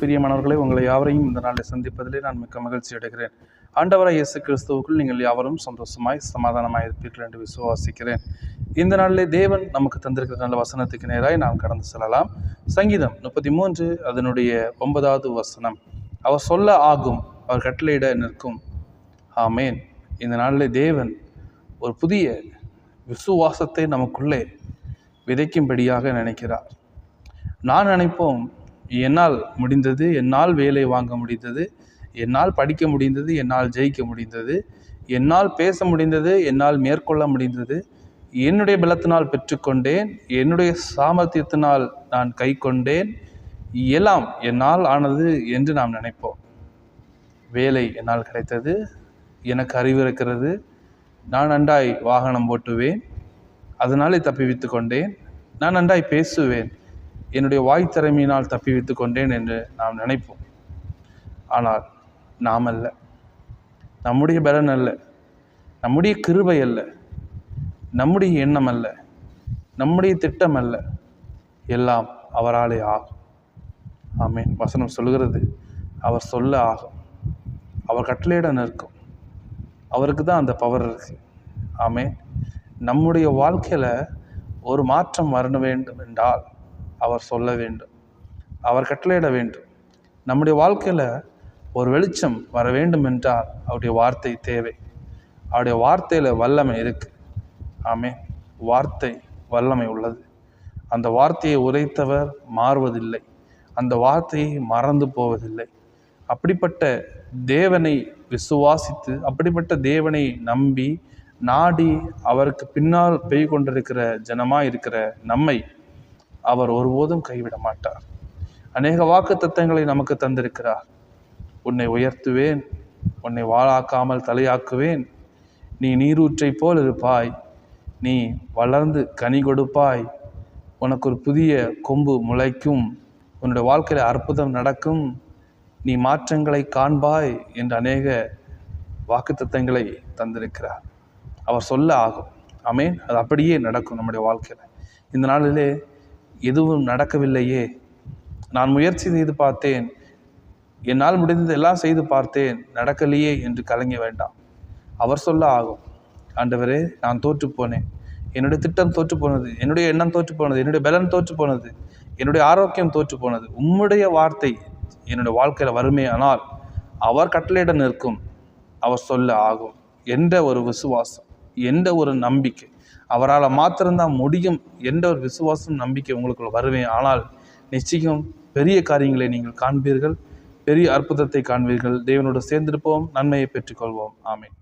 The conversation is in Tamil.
பிரியமானவர்களே, உங்களை யாவரையும் இந்த நாளில் சந்திப்பதிலே நான் மிக்க மகிழ்ச்சி அடைகிறேன். ஆண்டவராய் இயேசு கிறிஸ்துவுக்குள் நீங்கள் யாவரும் சந்தோஷமாய் சமாதானமாய் இருப்பீர்கள் என்று விசுவாசிக்கிறேன். இந்த நாளிலே தேவன் நமக்கு தந்திருக்கிற நல்ல வசனத்துக்கு நேராய் நாம் கடந்து செல்லலாம். சங்கீதம் 33 அதனுடைய 9வது வசனம். அவர் சொல்ல ஆகும், அவர் கட்டளையிட நிற்கும். ஆமேன். இந்த நாளிலே தேவன் ஒரு புதிய விசுவாசத்தை நமக்குள்ளே விதைக்கும்படியாக நினைக்கிறார். நான் நினைப்போம், என்னால் முடிந்தது, என்னால் வேலை வாங்க முடிந்தது, என்னால் படிக்க முடிந்தது, என்னால் ஜெயிக்க முடிந்தது, என்னால் பேச முடிந்தது, என்னால் மேற்கொள்ள முடிந்தது, என்னுடைய பலத்தினால் பெற்றுக்கொண்டேன், என்னுடைய சாமர்த்தியத்தினால் நான் கை கொண்டேன், எல்லாம் என்னால் ஆனது என்று நாம் நினைப்போம். வேலை என்னால் கிடைத்தது, எனக்கு அறிவு இருக்கிறது, நான் நன்றாய் வாகனம் ஓட்டுவேன், அதனாலே தப்பிவித்து கொண்டேன், நான் நன்றாய் பேசுவேன், என்னுடைய வாய் திறமையினால் தப்பிவித்து கொண்டேன் என்று நாம் நினைப்போம். ஆனால் நாம் அல்ல, நம்முடைய பலன் அல்ல, நம்முடைய கிருபை அல்ல, நம்முடைய எண்ணம் அல்ல, நம்முடைய திட்டம் அல்ல, எல்லாம் அவராலே ஆகும். ஆமேன். வசனம் சொல்கிறது, அவர் சொல்ல ஆகும், அவர் கட்டளையிட நிற்கும். அவருக்கு தான் அந்த பவர் இருக்கு. ஆமேன். நம்முடைய வாழ்க்கையில் ஒரு மாற்றம் வர வேண்டும் என்றால் அவர் சொல்ல வேண்டும், அவர் கட்டளையிட வேண்டும். நம்முடைய வாழ்க்கையில் ஒரு வெளிச்சம் வர வேண்டும் என்றால் அவருடைய வார்த்தை தேவை. அவருடைய வார்த்தையில் வல்லமை இருக்கு. ஆமேன். வார்த்தை வல்லமை உள்ளது. அந்த வார்த்தையை உரைத்தவர் மாறுவதில்லை, அந்த வார்த்தையை மறந்து போவதில்லை. அப்படிப்பட்ட தேவனை விசுவாசித்து, அப்படிப்பட்ட தேவனை நம்பி நாடி அவருக்கு பின்னால் பெய் கொண்டிருக்கிற ஜனமாய் இருக்கிற நம்மை அவர் ஒருபோதும் கைவிட மாட்டார். அநேக வாக்கு தத்தங்களை நமக்கு தந்திருக்கிறார். உன்னை உயர்த்துவேன், உன்னை வாளாக்காமல் தலையாக்குவேன், நீ நீரூற்றை போல் இருப்பாய், நீ வளர்ந்து கனி கொடுப்பாய், உனக்கு ஒரு புதிய கொம்பு முளைக்கும், உன்னுடைய வாழ்க்கையில் அற்புதம் நடக்கும், நீ மாற்றங்களை காண்பாய் என்று அநேக வாக்கு தத்தங்களை தந்திருக்கிறார். அவர் சொல்ல ஆகும். ஆமேன். அது அப்படியே நடக்கும் நம்முடைய வாழ்க்கையில். இந்த நாளிலே எதுவும் நடக்கவில்லையே, நான் முயற்சி செய்து பார்த்தேன், என்னால் முடிந்தது எல்லாம் செய்து பார்த்தேன், நடக்கலையே என்று கலங்க வேண்டாம். அவர் சொல்ல ஆகும். ஆண்டவரே, நான் தோற்று போனேன், என்னுடைய திட்டம் தோற்று போனது, என்னுடைய எண்ணம் தோற்று போனது, என்னுடைய பலன் தோற்று போனது, என்னுடைய ஆரோக்கியம் தோற்று போனது, உம்முடைய வார்த்தை என்னுடைய வாழ்க்கையில் வருமே ஆனால் அவர் கட்டளையிட நிற்கும், அவர் சொல்ல ஆகும் என்ற ஒரு விசுவாசம், என்ற ஒரு நம்பிக்கை, அவரால் மாத்திரம்தான் முடியும் என்ற ஒரு விசுவாசம் நம்பிக்கை உங்களுக்குள்ள வருவேன் ஆனால் நிச்சயம் பெரிய காரியங்களை நீங்கள் காண்பீர்கள், பெரிய அற்புதத்தை காண்பீர்கள். தேவனோடு சேர்ந்திருப்போம், நன்மையை பெற்றுக்கொள்வோம். ஆமென்.